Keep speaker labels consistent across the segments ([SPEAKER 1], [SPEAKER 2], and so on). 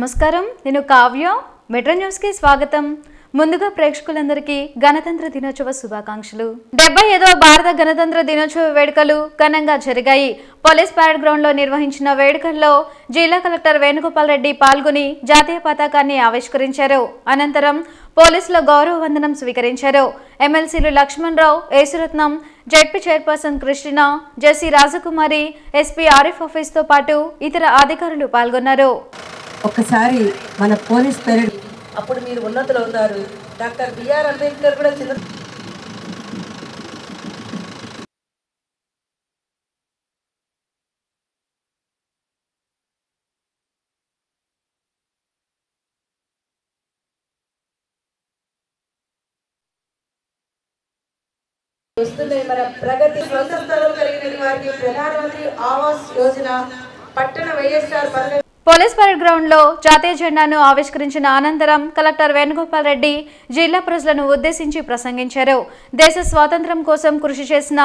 [SPEAKER 1] నమస్కారం, నేను Kavya. Metro news కి స్వాగతం. ముందుగా ప్రేక్షకులందరికీ గణతంత్ర దినోత్సవ శుభాకాంక్షలు. 75వ భారత గణతంత్ర దినోత్సవ వేడుకలు ఘనంగా జరిగాయి. పోలీస్ పరేడ్ గ్రౌండ్ లో నిర్వహించిన వేడుకల్లో జిల్లా కలెక్టర్ వేణుగోపాల్ రెడ్డి పాల్గొని జాతీయ పతాకాన్ని ఆవిష్కరించారు. అనంతరం పోలీసుల గౌరవ వందనం స్వీకరించారు. ఎమ్మెల్సీలు లక్ష్మణ్ రావు, యేసురత్నం, జెడ్పీ చైర్పర్సన్ కృష్ణ, జెసి రాజకుమారి, ఎస్పీ ఆరిఫ్ ఆఫీస్ తో పాటు ఇతర అధికారులు పాల్గొన్నారు.
[SPEAKER 2] ఒకసారి మన పోలీస్ పరేడ్
[SPEAKER 3] అప్పుడు మీరు ఉన్నతులు అవుతారు. డాక్టర్ బిఆర్ అంబేద్కర్ కూడా చిన్న వస్తున్నాయి. మన ప్రగతి సొంత స్థలం కలిగిన వారికి ప్రధానమంత్రి ఆవాస్ యోజన పట్టణ వైఎస్ఆర్
[SPEAKER 1] పోలీస్ పరేడ్ గ్రౌండ్ లో జాతీయ జెండాను ఆవిష్కరించిన అనంతరం కలెక్టర్ వేణుగోపాల్ రెడ్డి జిల్లా ప్రజలను ఉద్దేశించి ప్రసంగించారు. దేశ స్వాతంత్ర్యం కోసం కృషి చేసిన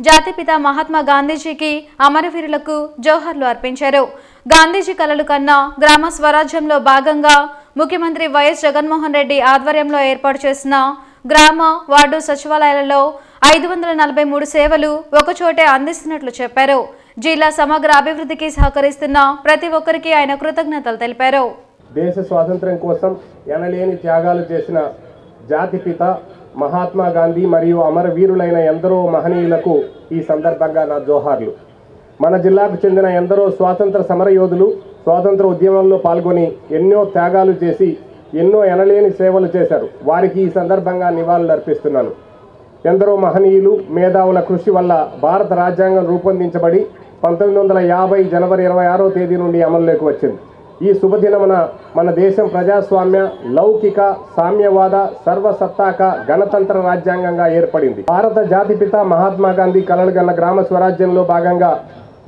[SPEAKER 1] జాతిపిత మహాత్మా గాంధీజీకి, అమరవీరులకు జోహార్లు అర్పించారు. గాంధీజీ కలలు కన్నా గ్రామ స్వరాజ్యంలో భాగంగా ముఖ్యమంత్రి వైఎస్ జగన్మోహన్ రెడ్డి ఆధ్వర్యంలో ఏర్పాటు చేసిన గ్రామ, వార్డు సచివాలయాలలో 543 సేవలు ఒకచోటే అందిస్తున్నట్లు చెప్పారు. జిల్లా సమగ్ర అభివృద్ధికి సహకరిస్తున్న ప్రతి ఒక్కరికి ఆయన కృతజ్ఞతలు తెలిపారు.
[SPEAKER 4] దేశ స్వాతంత్ర్యం కోసం ఎనలేని త్యాగాలు చేసిన జాతిపిత మహాత్మా గాంధీ మరియు అమరవీరులైన ఎందరో మహనీయులకు ఈ సందర్భంగా నా జోహార్లు. మన జిల్లాకు చెందిన ఎందరో స్వాతంత్ర సమరయోధులు స్వాతంత్ర ఉద్యమంలో పాల్గొని ఎన్నో త్యాగాలు చేసి ఎన్నో ఎనలేని సేవలు చేశారు. వారికి ఈ సందర్భంగా నివాళులు అర్పిస్తున్నాను. ఎందరో మహనీయులు, మేధావుల కృషి వల్ల భారత రాజ్యాంగం రూపొందించబడి 1950 జనవరి 26వ తేదీ నుండి అమల్లోకి వచ్చింది. ఈ శుభదినమున మన దేశం ప్రజాస్వామ్య, లౌకిక, సామ్యవాద, సర్వసత్తాక గణతంత్ర రాజ్యాంగంగా ఏర్పడింది. భారత జాతిపిత మహాత్మా గాంధీ కలలుగన్న గ్రామ స్వరాజ్యంలో భాగంగా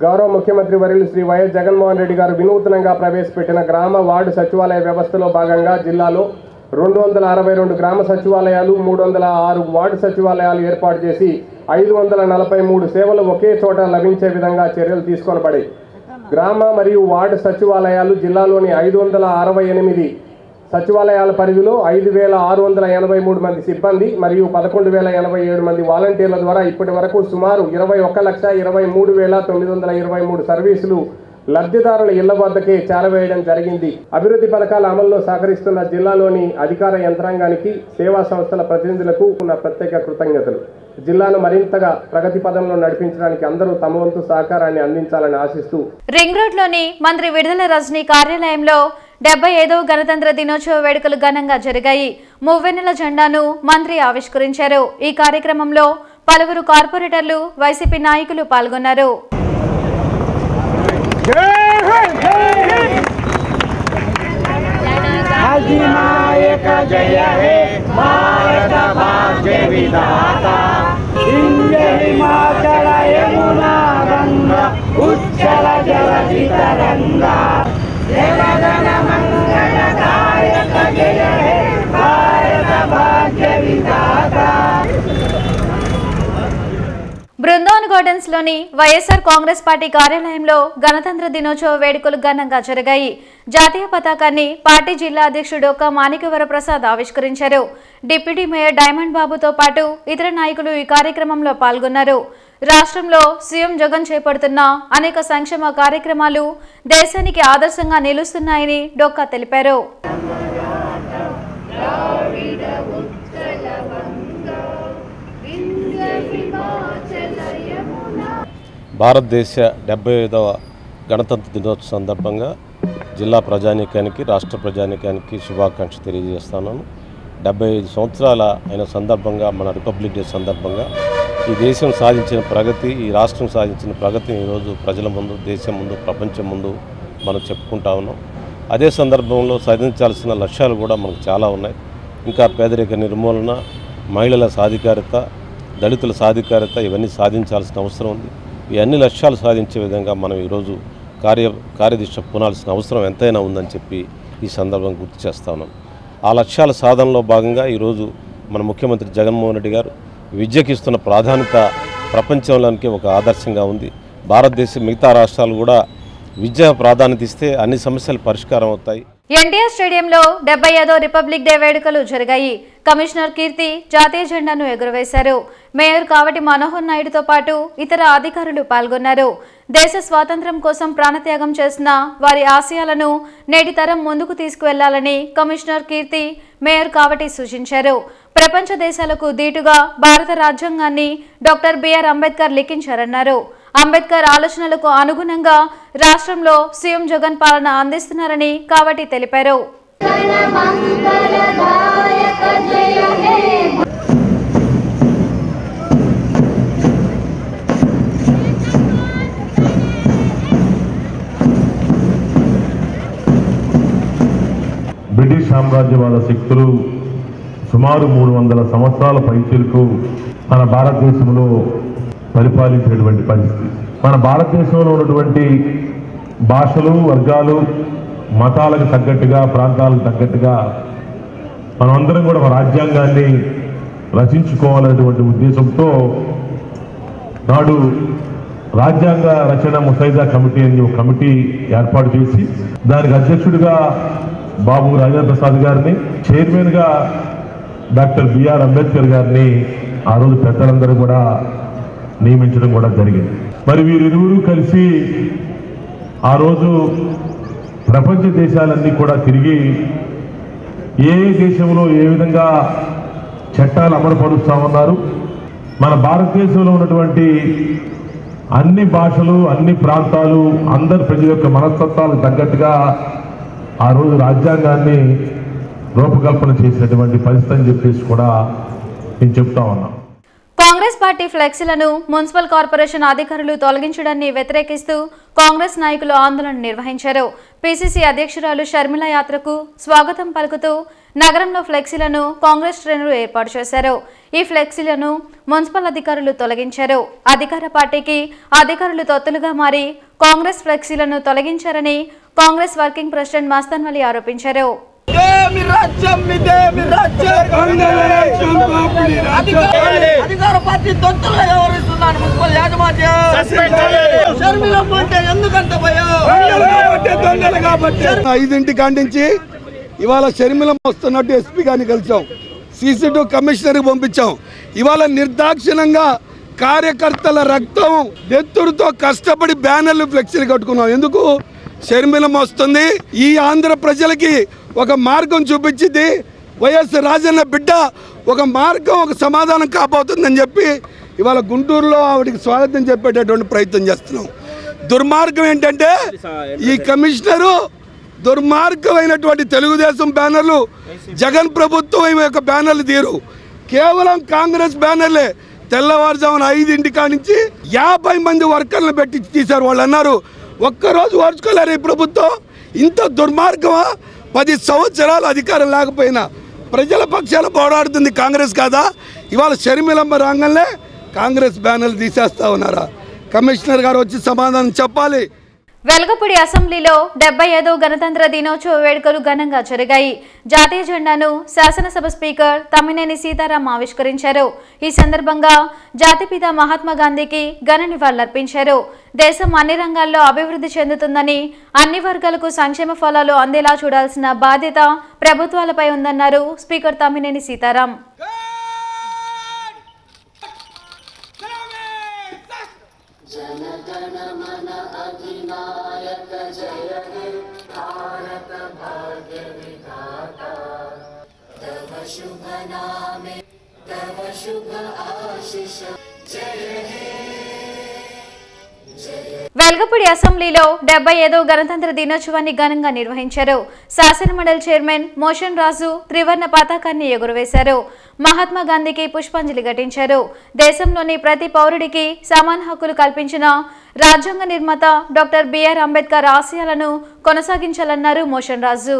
[SPEAKER 4] గౌరవ ముఖ్యమంత్రి వర్యులు శ్రీ వైఎస్ జగన్మోహన్ రెడ్డి గారు వినూత్నంగా ప్రవేశపెట్టిన గ్రామ, వార్డు సచివాలయ వ్యవస్థలో భాగంగా జిల్లాలో 262 గ్రామ సచివాలయాలు, 306 వార్డు సచివాలయాలు ఏర్పాటు చేసి 543 సేవలు ఒకే చోట లభించే విధంగా చర్యలు తీసుకొనబడాయి. గ్రామ మరియు వార్డు సచివాలయాలు జిల్లాలోని 568 సచివాలయాల పరిధిలో 5683 మంది సిబ్బంది మరియు 11087 మంది వాలంటీర్ల ద్వారా ఇప్పటి వరకు సుమారు 21,23,923 సర్వీసులు లబ్ధిదారుల ఇళ్ల వద్దకే చేరవేయడం జరిగింది. అభివృద్ధి పథకాల అమల్లో సహకరిస్తున్న జిల్లాలోని అధికార యంత్రాంగానికి, సేవా సంస్థల ప్రతినిధులకు నా ప్రత్యేక కృతజ్ఞతలు. జిల్లాను మరింతగా ప్రగతి పదంలో నడిపించడానికి అందరూ తమ వంతు సహకారాన్ని అందించాలని ఆశిస్తూ
[SPEAKER 1] రింగ్ రోడ్ లోని మంత్రి విడుదల రజనీ కార్యాలయంలో 75వ గణతంత్ర దినోత్సవ వేడుకలు ఘనంగా జరిగాయి. మువ్వెన్నెల జెండాను మంత్రి ఆవిష్కరించారు. ఈ కార్యక్రమంలో పలువురు కార్పొరేటర్లు, వైసీపీ నాయకులు పాల్గొన్నారు.
[SPEAKER 5] అధినాయక జయ హే భారత భాగ్య విధాత, ఇంద్ర హిమాచల యమునా గంగా ఉజ్జల జలధి తరంగా, జగగణ మంగళదాయక జయ హే భారత భాగ్య విధాత.
[SPEAKER 1] బృందావన్ గార్డెన్స్ లోని వైఎస్ఆర్ కాంగ్రెస్ పార్టీ కార్యాలయంలో గణతంత్ర దినోత్సవ వేడుకలు ఘనంగా జరిగాయి. జాతీయ పతాకాన్ని పార్టీ జిల్లా అధ్యక్షుడు డొక్కా మాణిక్యవర ప్రసాద్ ఆవిష్కరించారు. డిప్యూటీ మేయర్ డైమండ్ బాబుతో పాటు ఇతర నాయకులు ఈ కార్యక్రమంలో పాల్గొన్నారు. రాష్ట్రంలో సీఎం జగన్ చేపడుతున్న అనేక సంక్షేమ కార్యక్రమాలు దేశానికి ఆదర్శంగా నిలుస్తున్నాయని డొక్కా తెలిపారు.
[SPEAKER 6] భారతదేశ 75వ గణతంత్ర దినోత్సవ సందర్భంగా జిల్లా ప్రజానీకానికి, రాష్ట్ర ప్రజానీకానికి శుభాకాంక్షలు తెలియజేస్తున్నాను. 75 సంవత్సరాల అయిన సందర్భంగా, మన రిపబ్లిక్ డే సందర్భంగా ఈ దేశం సాధించిన ప్రగతి, ఈ రాష్ట్రం సాధించిన ప్రగతిని ఈరోజు ప్రజల ముందు, దేశం ముందు, ప్రపంచం ముందు మనం చెప్పుకుంటా ఉన్నాం. అదే సందర్భంలో సాధించాల్సిన లక్ష్యాలు కూడా మనకు చాలా ఉన్నాయి. ఇంకా పేదరిక నిర్మూలన, మహిళల సాధికారత, దళితుల సాధికారత ఇవన్నీ సాధించాల్సిన అవసరం ఉంది. ఈ అన్ని లక్ష్యాలు సాధించే విధంగా మనం ఈరోజు కార్యదీక్ష పూనాల్సిన అవసరం ఎంతైనా ఉందని చెప్పి ఈ సందర్భంగా గుర్తు చేస్తా ఉన్నాం. ఆ లక్ష్యాల సాధనలో భాగంగా ఈరోజు మన ముఖ్యమంత్రి జగన్మోహన్ రెడ్డి గారు విద్యకి ఇస్తున్న ప్రాధాన్యత ప్రపంచంలోనికి ఒక ఆదర్శంగా ఉంది. భారతదేశం మిగతా రాష్ట్రాలు కూడా విద్య ప్రాధాన్యత ఇస్తే అన్ని సమస్యలు పరిష్కారం అవుతాయి.
[SPEAKER 1] ఎన్టీఆర్ స్టేడియంలో 75వ రిపబ్లిక్ డే వేడుకలు జరిగాయి. కమిషనర్ కీర్తి జాతీయ జెండాను ఎగురవేశారు. మేయర్ కావటి మనోహర్ నాయుడుతో పాటు ఇతర అధికారులు పాల్గొన్నారు. దేశ స్వాతంత్ర్యం కోసం ప్రాణత్యాగం చేసిన వారి ఆశయాలను నేటి తరం ముందుకు తీసుకువెళ్లాలని కమిషనర్ కీర్తి మేయర్ కావటి సూచించారు. ప్రపంచ దేశాలకు దీటుగా భారత రాజ్యాంగాన్ని డాక్టర్ బిఆర్ అంబేద్కర్ లిఖించారన్నారు. అంబేద్కర్ ఆలోచనలకు అనుగుణంగా రాష్ట్రంలో సీఎం జగన్ పాలన అందిస్తున్నారని కావటి తెలిపారు.
[SPEAKER 7] బ్రిటిష్ సామ్రాజ్యవాద శక్తులు సుమారు 300 సంవత్సరాల పైచిలకు మన భారతదేశంలో పరిపాలించేటువంటి పరిస్థితి. మన భారతదేశంలో ఉన్నటువంటి భాషలు, వర్గాలు, మతాలకు తగ్గట్టుగా, ప్రాంతాలకు తగ్గట్టుగా మనమందరం కూడా మన రాజ్యాంగాన్ని రచించుకోవాలనేటువంటి ఉద్దేశంతో నాడు రాజ్యాంగ రచన ముసైదా కమిటీ అని ఒక కమిటీ ఏర్పాటు చేసి దానికి అధ్యక్షుడిగా బాబు రాజేంద్ర ప్రసాద్ గారిని, చైర్మన్గా డాక్టర్ బిఆర్ అంబేద్కర్ గారిని ఆ రోజు పెద్దలందరూ కూడా నియమించడం కూడా జరిగింది. మరి వీరిరువురు కలిసి ఆ రోజు ప్రపంచ దేశాలన్నీ కూడా తిరిగి ఏ దేశంలో ఏ విధంగా చట్టాలు అమలుపరుస్తా ఉన్నారు, మన భారతదేశంలో ఉన్నటువంటి అన్ని భాషలు, అన్ని ప్రాంతాలు, అందరి ప్రజల యొక్క మనస్తత్వాలకు తగ్గట్టుగా ఆ రోజు రాజ్యాంగాన్ని రూపకల్పన చేసినటువంటి పరిస్థితి అని చెప్పేసి కూడా నేను చెప్తా ఉన్నాను.
[SPEAKER 1] కాంగ్రెస్ పార్టీ ఫ్లెక్సీలను మున్సిపల్ కార్పొరేషన్ అధికారులు తొలగించడాన్ని వ్యతిరేకిస్తూ కాంగ్రెస్ నాయకులు ఆందోళన నిర్వహించారు. పిసిసి అధ్యక్షురాలు షర్మిల యాత్రకు స్వాగతం పలుకుతూ నగరంలో ఫ్లెక్సీలను కాంగ్రెస్ శ్రేణులు ఏర్పాటు చేశారు. ఈ ఫ్లెక్సీలను మున్సిపల్ అధికారులు తొలగించారు. అధికార పార్టీకి అధికారులు తొత్తులుగా మారి కాంగ్రెస్ ఫ్లెక్సీలను తొలగించారని కాంగ్రెస్ వర్కింగ్ ప్రెసిడెంట్ మస్తాన్ వలి ఆరోపించారు.
[SPEAKER 5] అధికార పార్టీ తొత్తులుగా వ్యవహరిస్తున్నారు మున్సిపల్ యాజమాన్యం. ఎందుకంటే
[SPEAKER 8] 5 కాండించి ఇవాళ షర్మిల వస్తున్నట్టు ఎస్పీ గారిని కలిసాం, CC2 కమిషనర్కి పంపించాం. ఇవాళ నిర్దాక్షిణంగా కార్యకర్తల రక్తం నెత్తురుతో కష్టపడి బ్యానర్లు, ఫ్లెక్సీలు కట్టుకున్నాం. ఎందుకు? షర్మిల వస్తుంది, ఈ ఆంధ్ర ప్రజలకి ఒక మార్గం చూపించింది, వైఎస్ రాజన్న బిడ్డ ఒక మార్గం, ఒక సమాధానం కాబోతుందని చెప్పి ఇవాళ గుంటూరులో ఆవిడికి స్వాగతం చెప్పేటటువంటి ప్రయత్నం చేస్తున్నాం. దుర్మార్గం ఏంటంటే ఈ కమిషనరు దుర్మార్గమైనటువంటి తెలుగుదేశం బ్యానర్లు, జగన్ ప్రభుత్వం యొక్క బ్యానర్లు తీరు, కేవలం కాంగ్రెస్ బ్యానర్లే. తెల్లవారుజామున 5 నుంచి 50 మంది వర్కర్లను పెట్టి తీశారు. వాళ్ళు అన్నారు ఒక్కరోజు ఓర్చుకోలేరు ఈ ప్రభుత్వం. ఇంత దుర్మార్గమా? 10 సంవత్సరాలు అధికారం లేకపోయినా ప్రజల పక్షాన పోరాడుతుంది కాంగ్రెస్ కాదా? ఇవాళ షర్మిలమ్మ రాగానే కాంగ్రెస్ బ్యానర్లు తీసేస్తా ఉన్నారా? కమిషనర్ గారు వచ్చి సమాధానం చెప్పాలి.
[SPEAKER 1] వెలగపూడి అసెంబ్లీలో 75వ గణతంత్ర దినోత్సవ వేడుకలు ఘనంగా జరిగాయి. జాతీయ జెండాను శాసనసభ స్పీకర్ తమ్మినేని సీతారాం ఆవిష్కరించారు. ఈ సందర్భంగా జాతిపిత మహాత్మా గాంధీకి ఘన నివాళులర్పించారు. దేశం అన్ని రంగాల్లో అభివృద్ధి చెందుతుందని, అన్ని వర్గాలకు సంక్షేమ ఫలాలు అందేలా చూడాల్సిన బాధ్యత ప్రభుత్వాలపై ఉందన్నారు స్పీకర్ తమ్మినేని సీతారాం. వెలగపూడి అసెంబ్లీలో 75వ గణతంత్ర దినోత్సవాన్ని ఘనంగా నిర్వహించారు. శాసనమండలి చైర్మన్ మోషన్ రాజు త్రివర్ణ పతాకాన్ని ఎగురవేశారు. మహాత్మా గాంధీకి పుష్పాంజలి ఘటించారు. దేశంలోని ప్రతి పౌరుడికి సమాన హక్కులు కల్పించిన రాజ్యాంగ నిర్మాత డాక్టర్ బిఆర్ అంబేద్కర్ ఆశయాలను కొనసాగించాలన్నారు మోషన్ రాజు.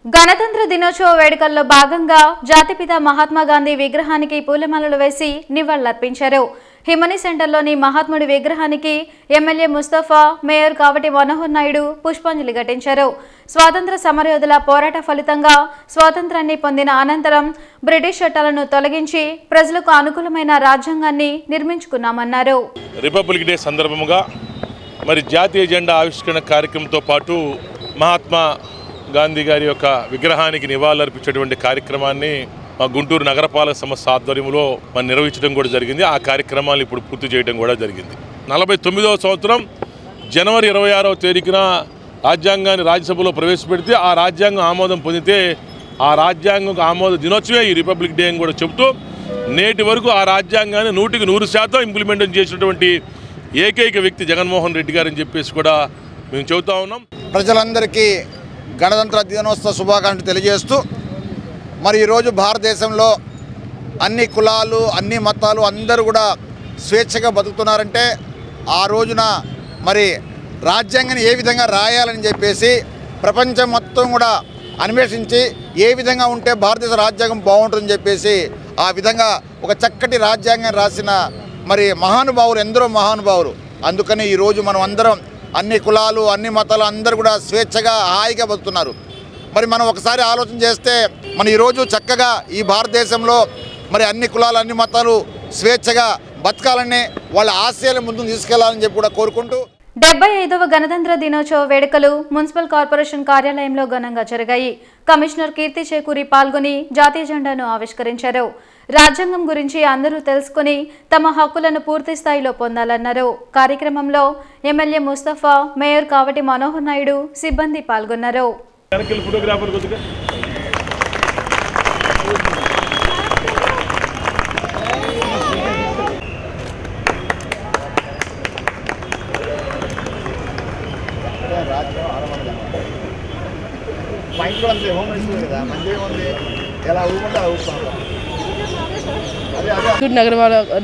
[SPEAKER 1] గణతంత్ర దినోత్సవ వేడుకల్లో భాగంగా జాతిపిత మహాత్మా గాంధీ విగ్రహానికి పూలమాలలు వేసి నివాళులర్పించారు. హిమనీ సెంటర్లోని మహాత్ముడి విగ్రహానికి ఎమ్మెల్యే ముస్తఫా, మేయర్ కావటి మనోహర్ నాయుడు పుష్పాంజలి ఘటించారు. స్వాతంత్ర సమరయోధుల పోరాట ఫలితంగా స్వాతంత్రాన్ని పొందిన అనంతరం బ్రిటిష్ చట్టాలను తొలగించి ప్రజలకు అనుకూలమైన రాజ్యాంగాన్ని నిర్మించుకున్నామన్నారు.
[SPEAKER 9] రిపబ్లిక్ డే సందర్భంగా మరి జాతీయ జెండా ఆవిష్కరణ కార్యక్రమంతో పాటు మహాత్మా గాంధీ గారి యొక్క విగ్రహానికి నివాళులర్పించేటువంటి కార్యక్రమాన్ని మా గుంటూరు నగరపాలక సంస్థ ఆధ్వర్యంలో మనం నిర్వహించడం కూడా జరిగింది. ఆ కార్యక్రమాలు ఇప్పుడు పూర్తి చేయడం కూడా జరిగింది. 49వ సంవత్సరం జనవరి 26వ తేదీన రాజ్యాంగాన్ని రాజ్యసభలో ప్రవేశపెడితే ఆ రాజ్యాంగం ఆమోదం పొందితే ఆ రాజ్యాంగం ఆమోద దినోత్సవమే ఈ రిపబ్లిక్ డే అని కూడా చెబుతూ నేటి వరకు ఆ రాజ్యాంగాన్ని 100% ఇంప్లిమెంట్ చేసినటువంటి ఏకైక వ్యక్తి జగన్మోహన్ రెడ్డి గారు అని చెప్పేసి కూడా మేము చెబుతా ఉన్నాం.
[SPEAKER 10] ప్రజలందరికీ గణతంత్ర దినోత్సవ శుభాకాంక్షలు తెలియజేస్తూ మరి ఈరోజు భారతదేశంలో అన్ని కులాలు అన్ని మతాలు అందరూ కూడా స్వేచ్ఛగా బతుకుతున్నారంటే ఆ రోజున మరి రాజ్యాంగాన్ని ఏ విధంగా రాయాలని చెప్పేసి ప్రపంచం మొత్తం కూడా అన్వేషించి ఏ విధంగా ఉంటే భారతదేశ రాజ్యాంగం బాగుంటుందని చెప్పేసి ఆ విధంగా ఒక చక్కటి రాజ్యాంగం రాసిన మరి మహానుభావులు ఎందరో మహానుభావులు. అందుకని ఈరోజు మనం అందరం అన్ని కులాలు అన్ని మతాలు అందరూ కూడా స్వేచ్ఛగా హాయిగా బతుకుతున్నారు. మరి మనం ఒకసారి ఆలోచన చేస్తే మన ఈరోజు చక్కగా ఈ భారతదేశంలో మరి అన్ని కులాలు అన్ని మతాలు స్వేచ్ఛగా బతకాలని వాళ్ళ ఆశయాలను ముందుకు తీసుకెళ్లాలని చెప్పి కూడా కోరుకుంటూ
[SPEAKER 1] 75వ గణతంత్ర దినోత్సవ వేడుకలు మున్సిపల్ కార్పొరేషన్ కార్యాలయంలో ఘనంగా జరిగాయి. కమిషనర్ కీర్తి చేకూరి పాల్గొని జాతీయ జెండాను ఆవిష్కరించారు. రాజ్యాంగం గురించి అందరూ తెలుసుకుని తమ హక్కులను పూర్తి స్థాయిలో పొందాలన్నారు. కార్యక్రమంలో ఎమ్మెల్యే ముస్తఫా, మేయర్ కావటి మనోహర్ నాయుడు, సిబ్బంది పాల్గొన్నారు.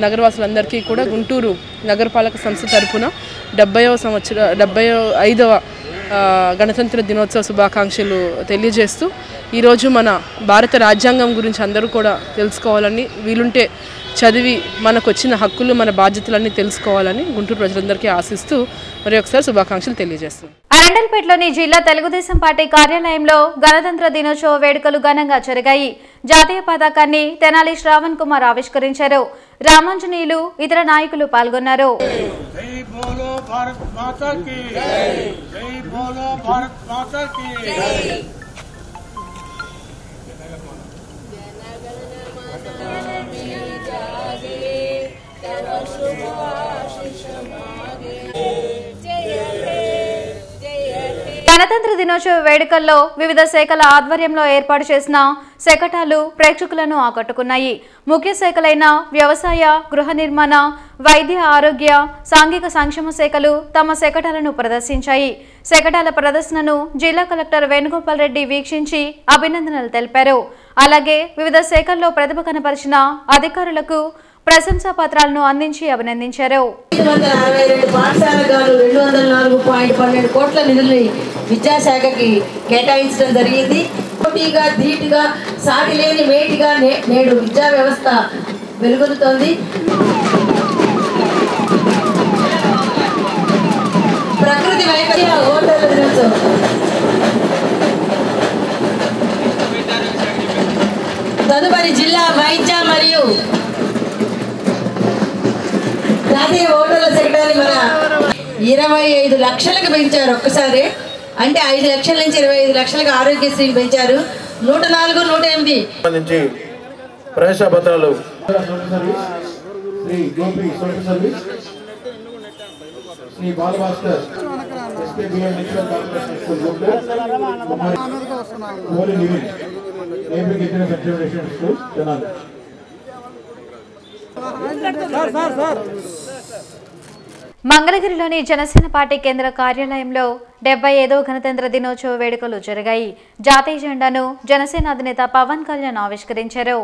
[SPEAKER 11] నగరవాసులందరికీ కూడా గుంటూరు నగరపాలక సంస్థ తరపున 75వ గణతంత్ర దినోత్సవ శుభాకాంక్షలు తెలియజేస్తూ ఈరోజు మన భారత రాజ్యాంగం గురించి అందరూ కూడా తెలుసుకోవాలని, వీలుంటే చదివి మనకు వచ్చిన హక్కులు మన బాధ్యతలన్నీ తెలుసుకోవాలని గుంటూరు ప్రజలందరికీ ఆశిస్తూ మరి ఒకసారి శుభాకాంక్షలు తెలియజేస్తున్నాం.
[SPEAKER 1] అరండల్పేటలోని జిల్లా తెలుగుదేశం పార్టీ కార్యాలయంలో గణతంత్ర దినోత్సవ వేడుకలు ఘనంగా జరిగాయి. జాతీయ పతాకాన్ని తెనాలి శ్రావణ్ కుమార్ ఆవిష్కరించారు. రామాంజనేయులు, ఇతర నాయకులు పాల్గొన్నారు. గణతంత్ర దినోత్సవ వేడుకల్లో వివిధ శాఖల ఆధ్వర్యంలో ఏర్పాటు చేసిన శకటాలు ప్రేక్షకులను ఆకట్టుకున్నాయి. ముఖ్య శాఖలైన వ్యవసాయ, గృహ నిర్మాణ, వైద్య, ఆరోగ్య, సాంఘిక సంక్షేమ శాఖలు తమ శకటాలను ప్రదర్శించాయి. శకటాల ప్రదర్శనను జిల్లా కలెక్టర్ వేణుగోపాల్ రెడ్డి వీక్షించి అభినందనలు తెలిపారు. అలాగే వివిధ శాఖల్లో ప్రతిభ కనపరిచిన అధికారులకు ప్రశంసా పత్రాలను అందించి అభినందించారు.
[SPEAKER 3] 262 పాఠశాలగాను 204.12 కోట్ల నిధుల్ని విద్యాశాఖకి కేటాయించడం జరిగింది. పోటీగా, ధీటుగా, సాటిలేని మేటిగా నేడు విద్యా వ్యవస్థ వెలుగొందుతోంది. ప్రకృతి వైపరీత్య ఓటర్ల దినోత్సవం తదుపరి జిల్లా వైద్య మరియు జాతీయ ఓటర్ల సెక్రటరీ మన 25 లక్షలకు పెంచారు ఒక్కసారి. అంటే 5 లక్షల నుంచి 25 లక్షలకు ఆరోగ్యశ్రీని పెంచారు. 104, 108
[SPEAKER 12] నుంచి ప్రవేశ పత్రాలు Shri Balabhaskar SKBM national corporation school holy living AP education school Tenali.
[SPEAKER 1] మంగళగిరిలోని జనసేన పార్టీ కేంద్ర కార్యాలయంలో 75వ గణతంత్ర దినోత్సవ వేడుకలు జరిగాయి. జాతీయ జెండాను జనసేన అధినేత పవన్ కళ్యాణ్ ఆవిష్కరించారు.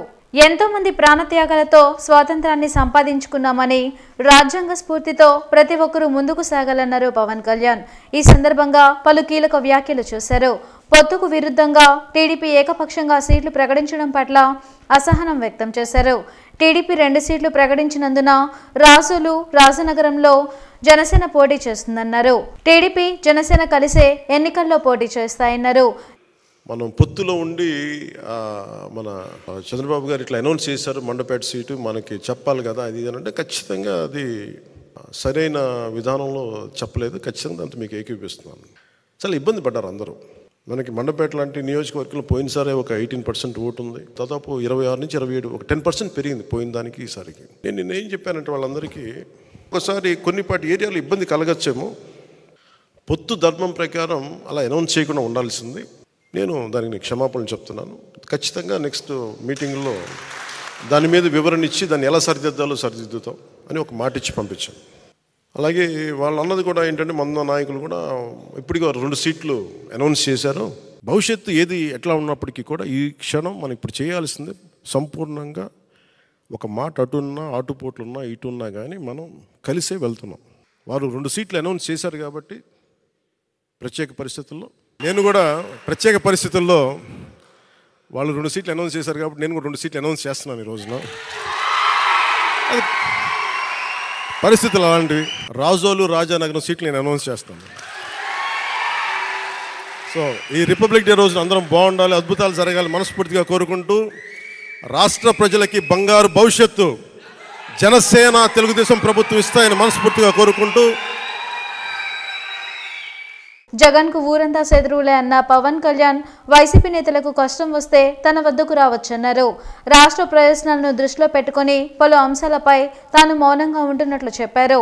[SPEAKER 1] ఎంతో మంది ప్రాణత్యాగాలతో స్వాతంత్రాన్ని సంపాదించుకున్నామని, రాజ్యాంగ స్ఫూర్తితో ప్రతి ఒక్కరూ ముందుకు సాగాలన్నారు పవన్ కళ్యాణ్. ఈ సందర్భంగా పలు కీలక వ్యాఖ్యలు చేశారు. పొత్తుకు విరుద్ధంగా టీడీపీ ఏకపక్షంగా సీట్లు ప్రకటించడం పట్ల అసహనం వ్యక్తం చేశారు. టీడీపీ 2 సీట్లు ప్రకటించినందున రాజోలు రాజనగరంలో జనసేన పోటీ చేస్తుందన్నారు. టీడీపీ జనసేన కలిసే ఎన్నికల్లో పోటీ చేస్తాయన్నారు.
[SPEAKER 13] మనం పొత్తులో ఉండి మన చంద్రబాబు గారు ఇట్లా అనౌన్స్ చేశారు, మండపేట సీటు మనకి చెప్పాలి కదా అది అంటే ఖచ్చితంగా అది సరైన విధానంలో చెప్పలేదు. ఖచ్చితంగా అంత మీకు ఏకీపిస్తున్నాను. చాలా ఇబ్బంది పడ్డారు అందరూ. మనకి మండపేట లాంటి నియోజకవర్గంలో పోయినసారి ఒక 18% ఓటు ఉంది. దాదాపు 26 నుంచి 27 ఒక 10% పెరిగింది పోయిన దానికి ఈసారికి. నేను ఏం చెప్పానంటే వాళ్ళందరికీ ఒకసారి కొన్నిపాటి ఏరియాలో ఇబ్బంది కలగచ్చేమో, పొత్తు ధర్మం ప్రకారం అలా అనౌన్స్ చేయకుండా ఉండాల్సింది. నేను దానికి క్షమాపణలు చెప్తున్నాను. ఖచ్చితంగా నెక్స్ట్ మీటింగ్లో దాని మీద వివరణ ఇచ్చి దాన్ని ఎలా సరిదిద్దాలో సరిదిద్దుతాం అని ఒక మాట ఇచ్చి పంపించాను. అలాగే వాళ్ళు అన్నది కూడా ఏంటంటే మన నాయకులు కూడా ఇప్పటికీ 2 సీట్లు అనౌన్స్ చేశారు. భవిష్యత్తు ఏది ఎట్లా ఉన్నప్పటికీ కూడా ఈ క్షణం మనం ఇప్పుడు చేయాల్సింది సంపూర్ణంగా ఒక మాట అటున్నా ఆటుపోట్లున్నా ఇటున్నా కానీ మనం కలిసే వెళ్తున్నాం. వారు 2 సీట్లు అనౌన్స్ చేశారు కాబట్టి ప్రత్యేక పరిస్థితుల్లో నేను కూడా ప్రత్యేక పరిస్థితుల్లో వాళ్ళు 2 సీట్లు అనౌన్స్ చేశారు కాబట్టి నేను కూడా 2 సీట్లు అనౌన్స్ చేస్తున్నాను ఈ రోజున. అది పరిస్థితులు అలాంటివి. రాజోలు రాజానగరం సీట్లు నేను అనౌన్స్ చేస్తాను. సో ఈ రిపబ్లిక్ డే రోజున అందరం బాగుండాలి, అద్భుతాలు జరగాలి మనస్ఫూర్తిగా కోరుకుంటూ రాష్ట్ర ప్రజలకి బంగారు భవిష్యత్తు జనసేన తెలుగుదేశం ప్రభుత్వం ఇస్తాయని మనస్ఫూర్తిగా కోరుకుంటూ
[SPEAKER 1] జగన్ కు ఊరంతా శత్రువులే అన్న పవన్ కళ్యాణ్ వైసీపీ నేతలకు కష్టం వస్తే తన వద్దకు రావచ్చన్నారు. రాష్ట్ర ప్రయోజనాలను దృష్టిలో పెట్టుకుని పలు అంశాలపై తాను మౌనంగా ఉంటున్నట్లు చెప్పారు.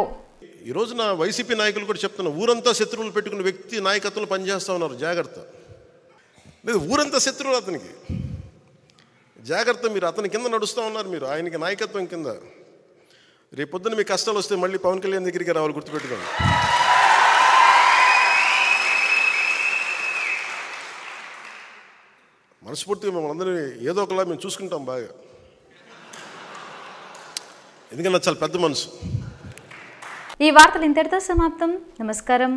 [SPEAKER 13] ఈ రోజున వైసీపీ నాయకులు కూడా చెప్తున్నా, ఊరంతా శత్రువులు పెట్టుకున్న వ్యక్తి నాయకత్వంలో పనిచేస్తూ ఉన్నారు, జాగ్రత్త. లేదు ఊరంతా శత్రువులు అతనికి, జాగ్రత్త. మీరు అతని కింద నడుస్తూ ఉన్నారు, మీరు ఆయనకి నాయకత్వం కింద. రేపొద్దున మీకు కష్టాలు వస్తే మళ్ళీ పవన్ కళ్యాణ్ దగ్గరికి రావాలి, గుర్తుపెట్టుకోండి. మనస్ఫూర్తిగా మేము అందరినీ ఏదో ఒకలా మేము చూసుకుంటాం బాగా, ఎందుకన్నా చాలా పెద్ద మనసు.
[SPEAKER 1] ఈ వార్తలు ఇంతటితో సమాప్తం. నమస్కారం.